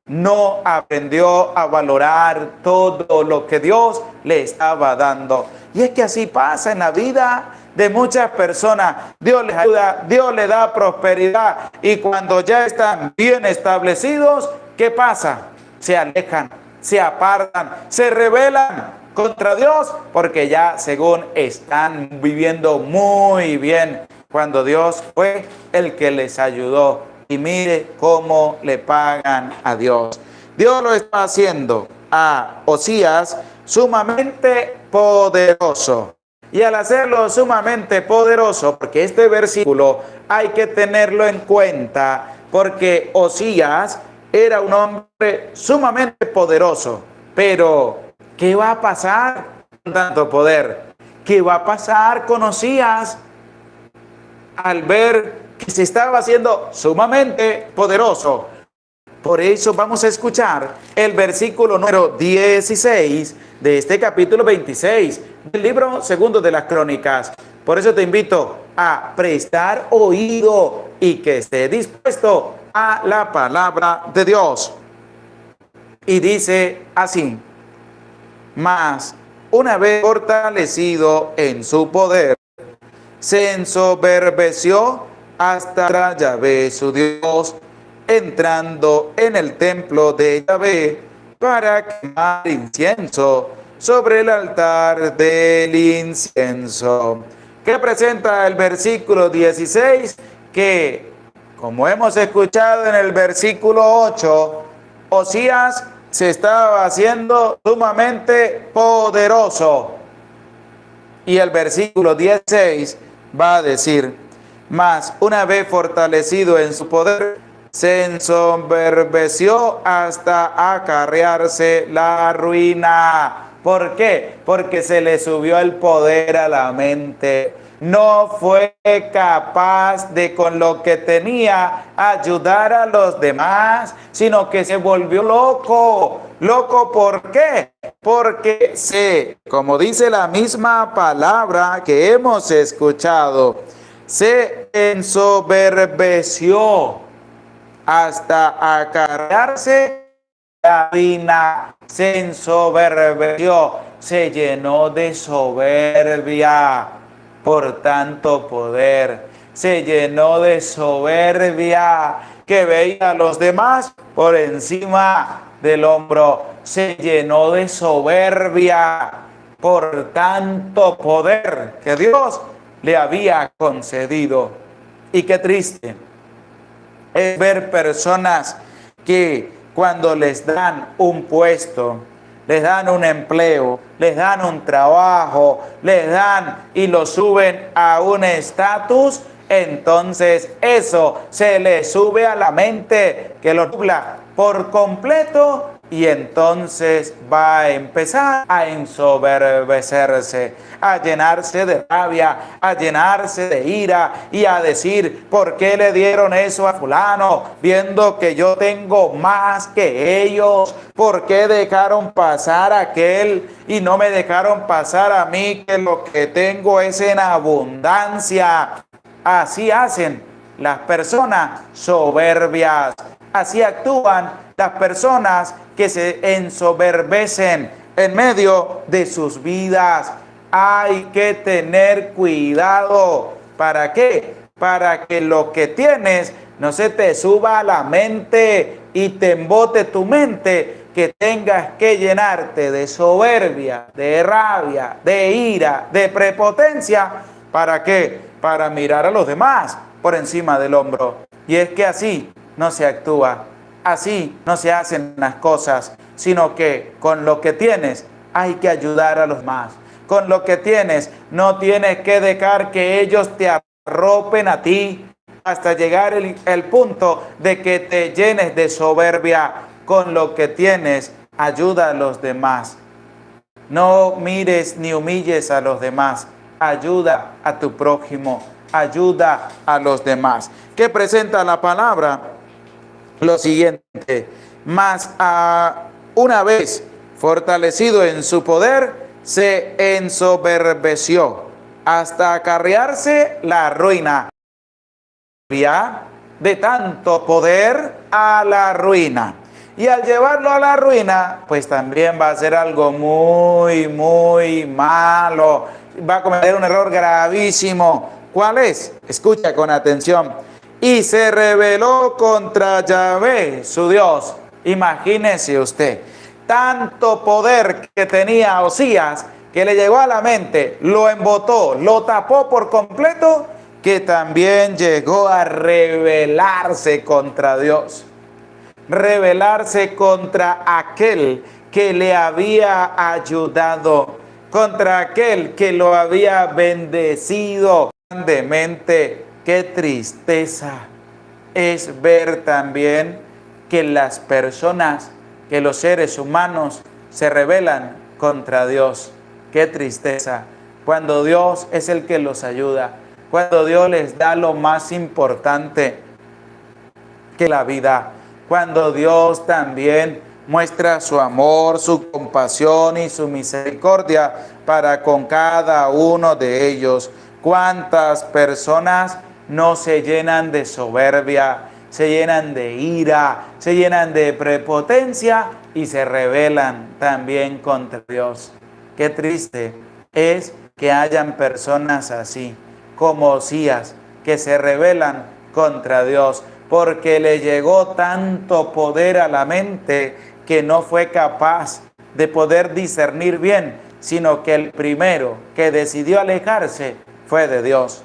No aprendió a valorar todo lo que Dios le estaba dando. Y es que así pasa en la vida de muchas personas. Dios les ayuda, Dios les da prosperidad, y cuando ya están bien establecidos, ¿qué pasa? Se alejan, se apartan, se rebelan contra Dios, porque ya según están viviendo muy bien, cuando Dios fue el que les ayudó. Y mire cómo le pagan a Dios. Dios lo está haciendo a Osías sumamente poderoso. Y al hacerlo sumamente poderoso, porque este versículo hay que tenerlo en cuenta, porque Osías era un hombre sumamente poderoso. Pero, ¿qué va a pasar con tanto poder? ¿Qué va a pasar con Osías al ver que se estaba haciendo sumamente poderoso? Por eso vamos a escuchar el versículo número 16 de este capítulo 26 del libro segundo de las Crónicas. Por eso te invito a prestar oído y que esté dispuesto a la palabra de Dios. Y dice así: mas una vez fortalecido en su poder, se ensoberbeció hasta Yahvé su Dios, entrando en el templo de Yahvé para quemar incienso sobre el altar del incienso. ¿Qué presenta el versículo 16? Que, como hemos escuchado en el versículo 8, Osías se estaba haciendo sumamente poderoso. Y el versículo 16 va a decir: mas una vez fortalecido en su poder, se ensoberbeció hasta acarrearse la ruina. ¿Por qué? Porque se le subió el poder a la mente. No fue capaz de, con lo que tenía, ayudar a los demás, sino que se volvió loco. ¿Loco por qué? Porque como dice la misma palabra que hemos escuchado, se ensoberbeció hasta acarrearse la ruina. Se ensoberbeció, se llenó de soberbia por tanto poder. Se llenó de soberbia que veía a los demás por encima del hombro. Se llenó de soberbia por tanto poder que Dios le había concedido. Y qué triste es ver personas que cuando les dan un puesto, les dan un empleo, les dan un trabajo, les dan y lo suben a un estatus, entonces eso se les sube a la mente que lo nubla por completo, y entonces va a empezar a ensoberbecerse, a llenarse de rabia, a llenarse de ira y a decir: ¿por qué le dieron eso a fulano? Viendo que yo tengo más que ellos. ¿Por qué dejaron pasar a aquel y no me dejaron pasar a mí, que lo que tengo es en abundancia? Así hacen las personas soberbias. Así actúan las personas que se ensoberbecen en medio de sus vidas. Hay que tener cuidado. ¿Para qué? Para que lo que tienes no se te suba a la mente y te embote tu mente, que tengas que llenarte de soberbia, de rabia, de ira, de prepotencia. ¿Para qué? Para mirar a los demás por encima del hombro. Y es que así no se actúa, así no se hacen las cosas, sino que con lo que tienes hay que ayudar a los demás. Con lo que tienes no tienes que dejar que ellos te arropen a ti hasta llegar el punto de que te llenes de soberbia. Con lo que tienes, ayuda a los demás. No mires ni humilles a los demás. Ayuda a tu prójimo, ayuda a los demás. ¿Qué presenta la palabra? Lo siguiente: mas una vez fortalecido en su poder, se ensoberbeció hasta acarrearse la ruina. De tanto poder a la ruina. Y al llevarlo a la ruina, pues también va a ser algo muy, muy malo. Va a cometer un error gravísimo. ¿Cuál es? Escucha con atención. Y se rebeló contra Yahvé, su Dios. Imagínese usted, tanto poder que tenía Osías, que le llegó a la mente, lo embotó, lo tapó por completo, que también llegó a rebelarse contra Dios. Rebelarse contra aquel que le había ayudado, contra aquel que lo había bendecido grandemente. Qué tristeza es ver también que las personas, que los seres humanos se rebelan contra Dios. Qué tristeza, cuando Dios es el que los ayuda, cuando Dios les da lo más importante que la vida, cuando Dios también muestra su amor, su compasión y su misericordia para con cada uno de ellos. ¿Cuántas personas no se llenan de soberbia, se llenan de ira, se llenan de prepotencia y se rebelan también contra Dios? Qué triste es que hayan personas así, como Osías, que se rebelan contra Dios, porque le llegó tanto poder a la mente que no fue capaz de poder discernir bien, sino que el primero que decidió alejarse fue de Dios.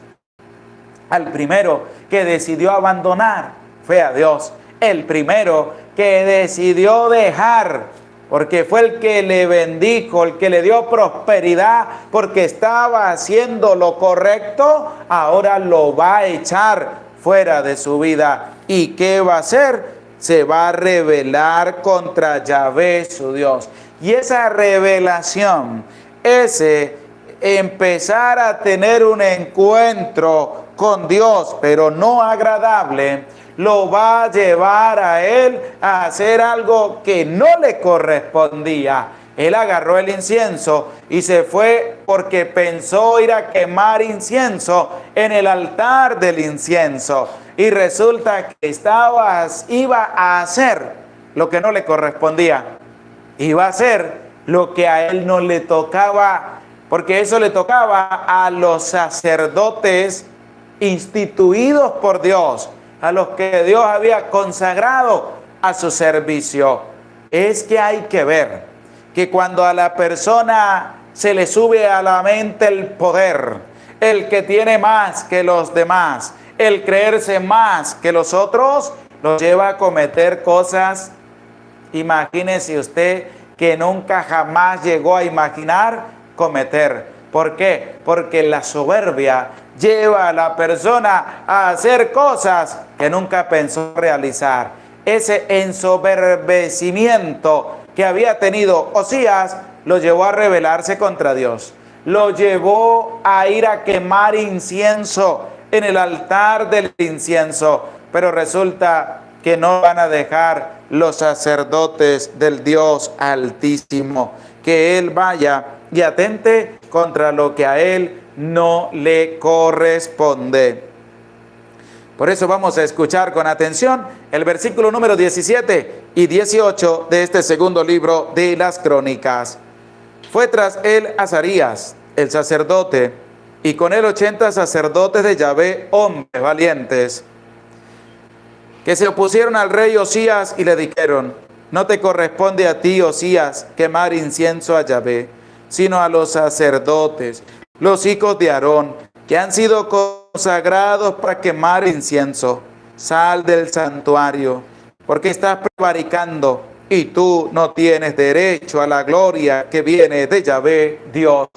Al primero que decidió abandonar fue a Dios. El primero que decidió dejar, porque fue el que le bendijo, el que le dio prosperidad, porque estaba haciendo lo correcto, ahora lo va a echar fuera de su vida. ¿Y qué va a hacer? Se va a rebelar contra Yahvé, su Dios. Y esa revelación, ese empezar a tener un encuentro con Dios, pero no agradable, lo va a llevar a él a hacer algo que no le correspondía. Él agarró el incienso y se fue porque pensó ir a quemar incienso en el altar del incienso. Y resulta que iba a hacer lo que no le correspondía. Iba a hacer lo que a él no le tocaba, porque eso le tocaba a los sacerdotes instituidos por Dios, a los que Dios había consagrado a su servicio. Es que hay que ver que cuando a la persona se le sube a la mente el poder, el que tiene más que los demás, el creerse más que los otros, los lleva a cometer cosas, imagínese usted, que nunca jamás llegó a imaginar cometer. ¿Por qué? Porque la soberbia lleva a la persona a hacer cosas que nunca pensó realizar. Ese ensoberbecimiento que había tenido Osías lo llevó a rebelarse contra Dios. Lo llevó a ir a quemar incienso en el altar del incienso. Pero resulta que no van a dejar los sacerdotes del Dios Altísimo que él vaya y atente contra lo que a él no le corresponde. Por eso vamos a escuchar con atención el versículo número 17 y 18 de este segundo libro de las Crónicas. Fue tras él Azarías, el sacerdote, y con él 80 sacerdotes de Yahvé, hombres valientes, que se opusieron al rey Osías y le dijeron: no te corresponde a ti, Osías, quemar incienso a Yahvé, sino a los sacerdotes, los hijos de Aarón, que han sido consagrados para quemar incienso. Sal del santuario, porque estás prevaricando, y tú no tienes derecho a la gloria que viene de Yahvé, Dios.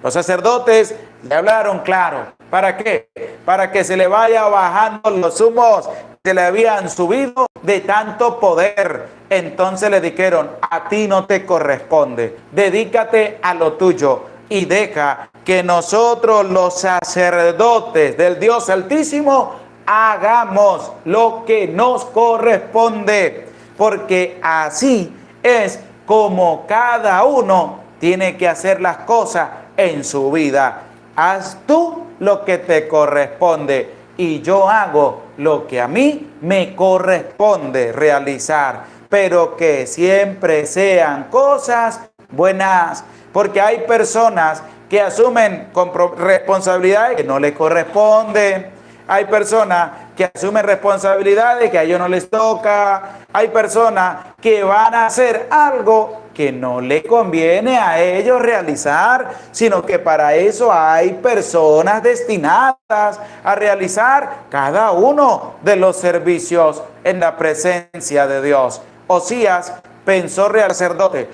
Los sacerdotes le hablaron claro. ¿Para qué? Para que se le vaya bajando los humos que le habían subido de tanto poder. Entonces le dijeron: a ti no te corresponde, dedícate a lo tuyo y deja que nosotros, los sacerdotes del Dios Altísimo, hagamos lo que nos corresponde, porque así es como cada uno tiene que hacer las cosas en su vida. Haz tú lo que te corresponde y yo hago lo que a mí me corresponde realizar, pero que siempre sean cosas buenas, porque hay personas que asumen responsabilidades que no les corresponden. Hay personas que asumen responsabilidades que a ellos no les toca. Hay personas que van a hacer algo que no le conviene a ellos realizar, sino que para eso hay personas destinadas a realizar cada uno de los servicios en la presencia de Dios. Osías pensó sacerdote,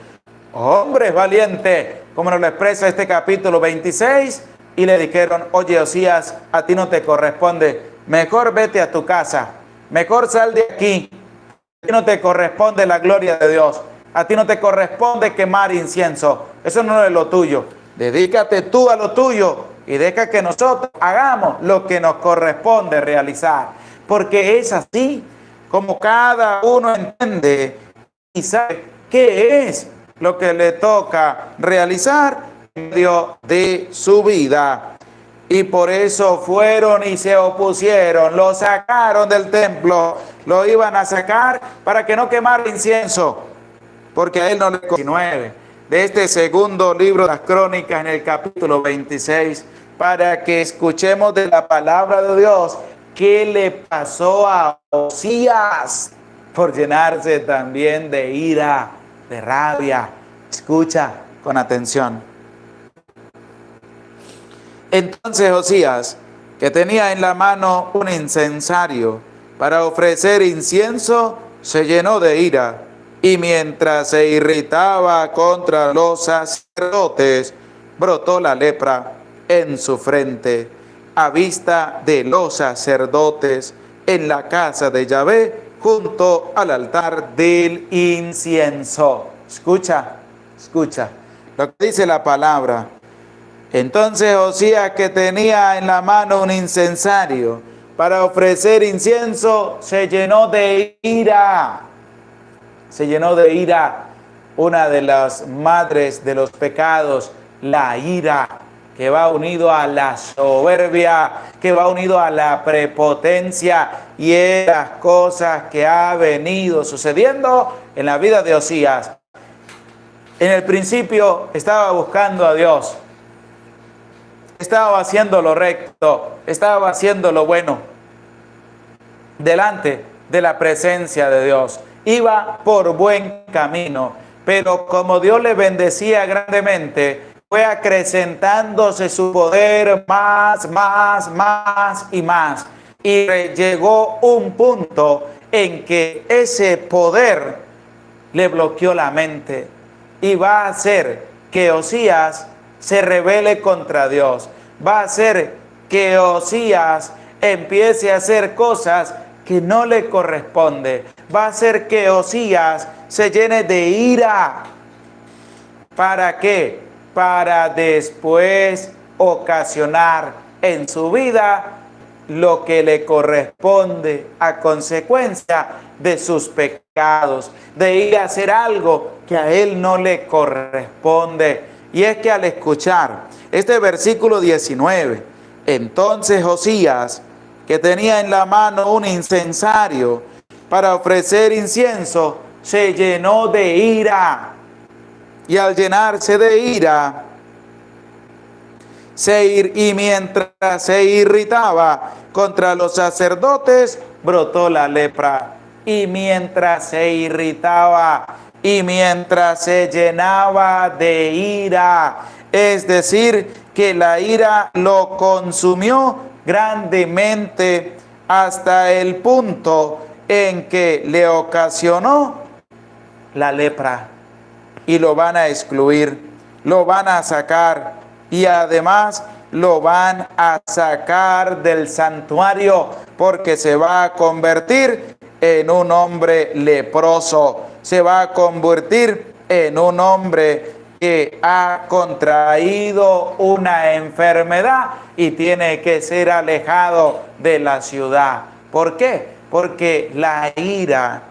hombres valientes, como nos lo expresa este capítulo 26, y le dijeron, oye, Osías, a ti no te corresponde, mejor vete a tu casa, mejor sal de aquí, a ti no te corresponde la gloria de Dios, a ti no te corresponde quemar incienso, eso no es lo tuyo, dedícate tú a lo tuyo y deja que nosotros hagamos lo que nos corresponde realizar, porque es así como cada uno entiende y sabe qué es lo que le toca realizar en medio de su vida. Y por eso fueron y se opusieron, lo sacaron del templo, lo iban a sacar para que no quemara incienso, porque a él no le 19 de este segundo libro de las Crónicas, en el capítulo 26, para que escuchemos de la palabra de Dios qué le pasó a Osías por llenarse también de ira, de rabia. Escucha con atención. Entonces Osías, que tenía en la mano un incensario para ofrecer incienso, se llenó de ira, y mientras se irritaba contra los sacerdotes, brotó la lepra en su frente, a vista de los sacerdotes en la casa de Yahvé, junto al altar del incienso. Escucha, escucha lo que dice la palabra. Entonces Osías, que tenía en la mano un incensario para ofrecer incienso, se llenó de ira. Se llenó de ira, una de las madres de los pecados, la ira, que va unido a la soberbia, que va unido a la prepotencia, y las cosas que ha venido sucediendo en la vida de Osías. En el principio estaba buscando a Dios, estaba haciendo lo recto, estaba haciendo lo bueno, delante de la presencia de Dios. Iba por buen camino, pero como Dios le bendecía grandemente, fue acrecentándose su poder más y más. Y llegó un punto en que ese poder le bloqueó la mente y va a hacer que Osías se rebele contra Dios. Va a hacer que Osías empiece a hacer cosas que no le corresponde. Va a hacer que Osías se llene de ira. ¿Para qué? Para después ocasionar en su vida lo que le corresponde a consecuencia de sus pecados, de ir a hacer algo que a él no le corresponde. Y es que al escuchar este versículo 19, entonces Osías, que tenía en la mano un incensario para ofrecer incienso, se llenó de ira. Y al llenarse de ira, y mientras se irritaba contra los sacerdotes, brotó la lepra. Y mientras se irritaba, y mientras se llenaba de ira, es decir, que la ira lo consumió grandemente hasta el punto en que le ocasionó la lepra. Y lo van a excluir, lo van a sacar, y además lo van a sacar del santuario, porque se va a convertir en un hombre leproso, se va a convertir en un hombre que ha contraído una enfermedad y tiene que ser alejado de la ciudad. ¿Por qué? Porque la ira,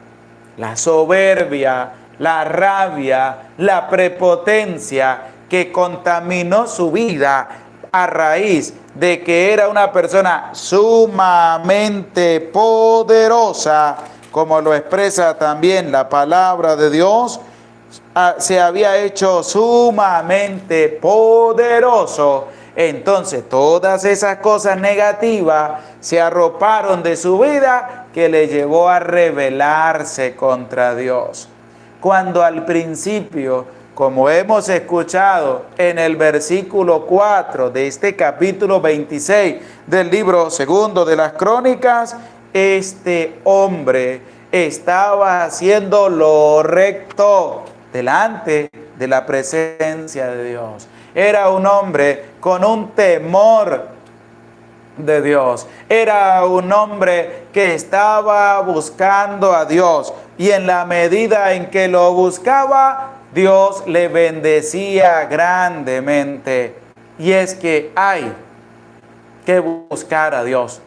la soberbia, la rabia, la prepotencia que contaminó su vida a raíz de que era una persona sumamente poderosa, como lo expresa también la palabra de Dios, se había hecho sumamente poderoso. Entonces todas esas cosas negativas se arroparon de su vida, que le llevó a rebelarse contra Dios. Cuando al principio, como hemos escuchado en el versículo 4 de este capítulo 26 del libro segundo de las Crónicas, este hombre estaba haciendo lo recto delante de la presencia de Dios. Era un hombre con un temor de Dios. Era un hombre que estaba buscando a Dios. Y en la medida en que lo buscaba, Dios le bendecía grandemente. Y es que hay que buscar a Dios.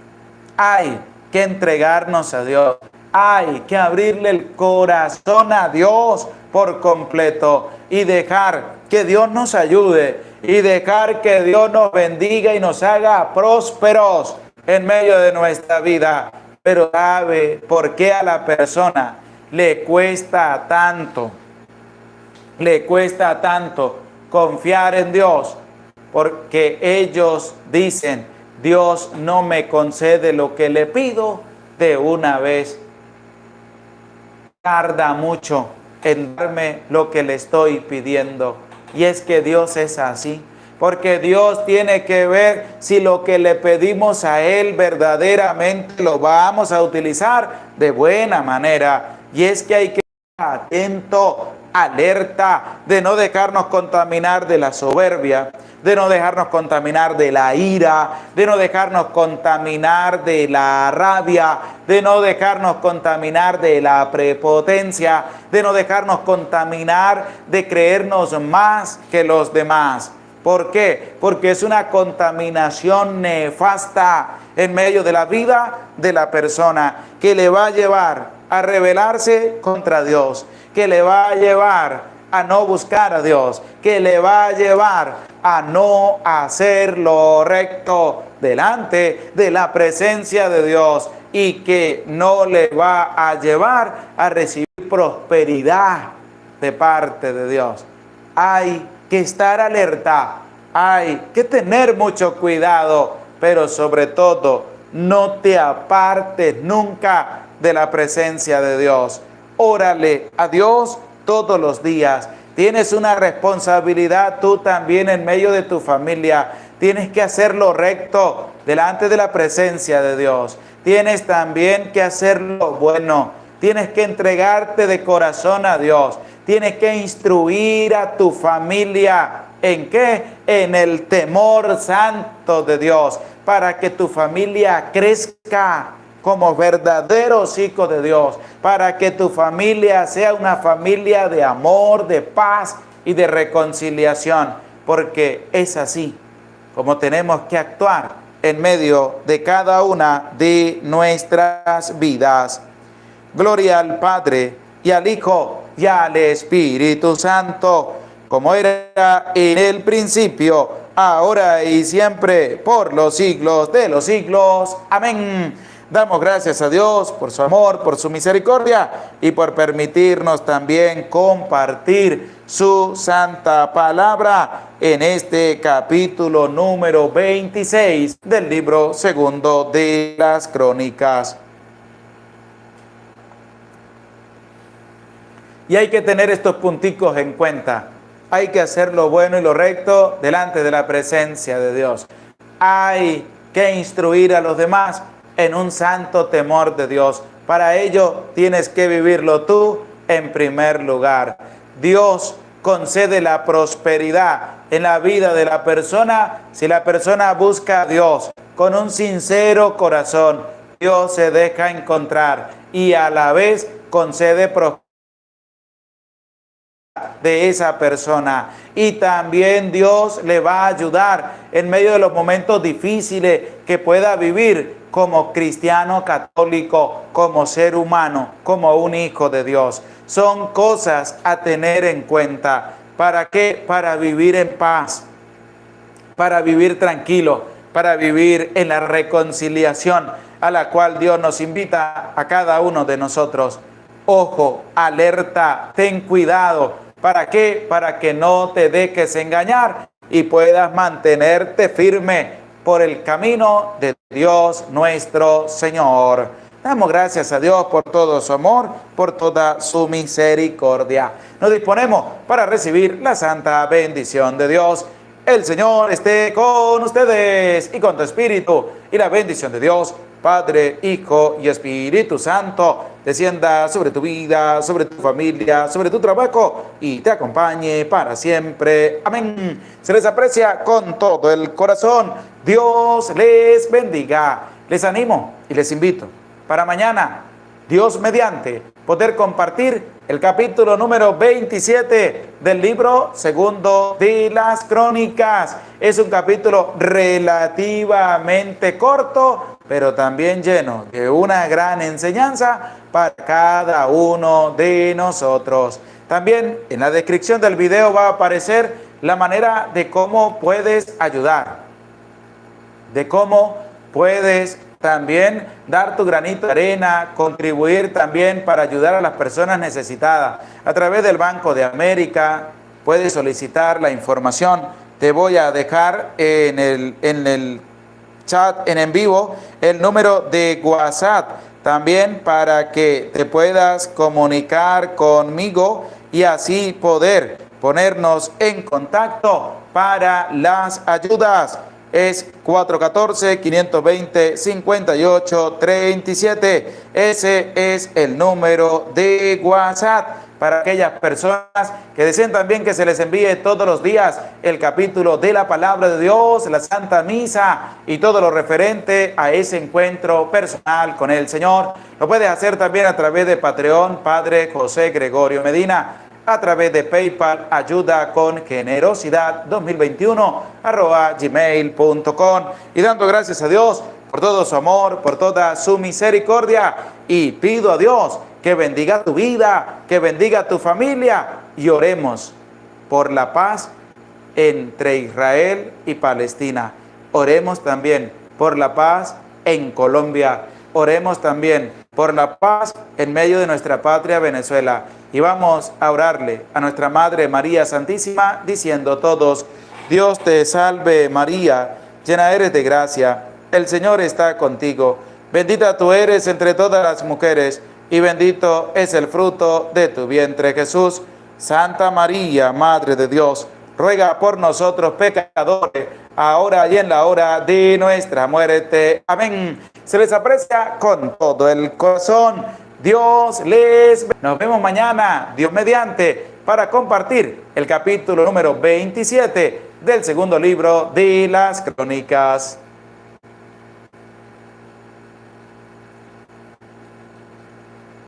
Hay que entregarnos a Dios. Hay que abrirle el corazón a Dios por completo y dejar que Dios nos ayude y dejar que Dios nos bendiga y nos haga prósperos en medio de nuestra vida. Pero ¿sabe por qué a la persona le cuesta tanto? Le cuesta tanto confiar en Dios, porque ellos dicen: Dios no me concede lo que le pido de una vez. Tarda mucho en darme lo que le estoy pidiendo. Y es que Dios es así, porque Dios tiene que ver si lo que le pedimos a Él verdaderamente lo vamos a utilizar de buena manera. Y es que hay que estar atento, alerta, de no dejarnos contaminar de la soberbia, de no dejarnos contaminar de la ira, de no dejarnos contaminar de la rabia, de no dejarnos contaminar de la prepotencia, de no dejarnos contaminar de creernos más que los demás. ¿Por qué? Porque es una contaminación nefasta en medio de la vida de la persona, que le va a llevar a rebelarse contra Dios, que le va a llevar a no buscar a Dios, que le va a llevar a no hacer lo recto delante de la presencia de Dios, y que no le va a llevar a recibir prosperidad de parte de Dios. Hay que estar alerta, hay que tener mucho cuidado, pero sobre todo no te apartes nunca de la presencia de Dios. Órale a Dios todos los días. Tienes una responsabilidad tú también en medio de tu familia. Tienes que hacer lo recto delante de la presencia de Dios. Tienes también que hacer lo bueno. Tienes que entregarte de corazón a Dios. Tienes que instruir a tu familia. ¿En qué? En el temor santo de Dios, para que tu familia crezca como verdaderos hijos de Dios, para que tu familia sea una familia de amor, de paz y de reconciliación, porque es así como tenemos que actuar en medio de cada una de nuestras vidas. Gloria al Padre, y al Hijo, y al Espíritu Santo, como era en el principio, ahora y siempre, por los siglos de los siglos. Amén. Damos gracias a Dios por su amor, por su misericordia y por permitirnos también compartir su santa palabra en este capítulo número 26 del libro segundo de las Crónicas. Y hay que tener estos punticos en cuenta. Hay que hacer lo bueno y lo recto delante de la presencia de Dios. Hay que instruir a los demás en un santo temor de Dios. Para ello tienes que vivirlo tú en primer lugar. Dios concede la prosperidad en la vida de la persona si la persona busca a Dios con un sincero corazón. Dios se deja encontrar y a la vez concede prosperidad de esa persona, y también Dios le va a ayudar en medio de los momentos difíciles que pueda vivir como cristiano católico, como ser humano, como un hijo de Dios. Son cosas a tener en cuenta. ¿Para qué? Para vivir en paz, para vivir tranquilo, para vivir en la reconciliación a la cual Dios nos invita a cada uno de nosotros. Ojo, alerta, ten cuidado. ¿Para qué? Para que no te dejes engañar y puedas mantenerte firme por el camino de Dios nuestro Señor. Damos gracias a Dios por todo su amor, por toda su misericordia. Nos disponemos para recibir la santa bendición de Dios. El Señor esté con ustedes y con tu espíritu, y la bendición de Dios, Padre, Hijo y Espíritu Santo, descienda sobre tu vida, sobre tu familia, sobre tu trabajo y te acompañe para siempre. Amén. Se les aprecia con todo el corazón. Dios les bendiga. Les animo y les invito para mañana, Dios mediante, poder compartir el capítulo número 27 del libro segundo de las Crónicas. Es un capítulo relativamente corto, pero también lleno de una gran enseñanza para cada uno de nosotros. También en la descripción del video va a aparecer la manera de cómo puedes ayudar, de cómo puedes también dar tu granito de arena, contribuir también para ayudar a las personas necesitadas. A través del Banco de América puedes solicitar la información. Te voy a dejar en el chat en vivo el número de WhatsApp también para que te puedas comunicar conmigo y así poder ponernos en contacto para las ayudas. Es 414-520-5837. Ese es el número de WhatsApp para aquellas personas que deseen también que se les envíe todos los días el capítulo de la Palabra de Dios, la Santa Misa y todo lo referente a ese encuentro personal con el Señor. Lo puedes hacer también a través de Patreon, Padre José Gregorio Medina, a través de PayPal, ayuda con generosidad 2021@gmail.com, y dando gracias a Dios por todo su amor, por toda su misericordia, y pido a Dios que bendiga tu vida, que bendiga tu familia, y oremos por la paz entre Israel y Palestina. Oremos también por la paz en Colombia. Oremos también por la paz en medio de nuestra patria Venezuela. Y vamos a orarle a nuestra Madre María Santísima, diciendo todos: Dios te salve María, llena eres de gracia, el Señor está contigo. Bendita tú eres entre todas las mujeres, y bendito es el fruto de tu vientre, Jesús. Santa María, Madre de Dios, ruega por nosotros pecadores, ahora y en la hora de nuestra muerte. Amén. Se les aprecia con todo el corazón. Dios les bendiga. Nos vemos mañana, Dios mediante, para compartir el capítulo número 27 del segundo libro de las Crónicas.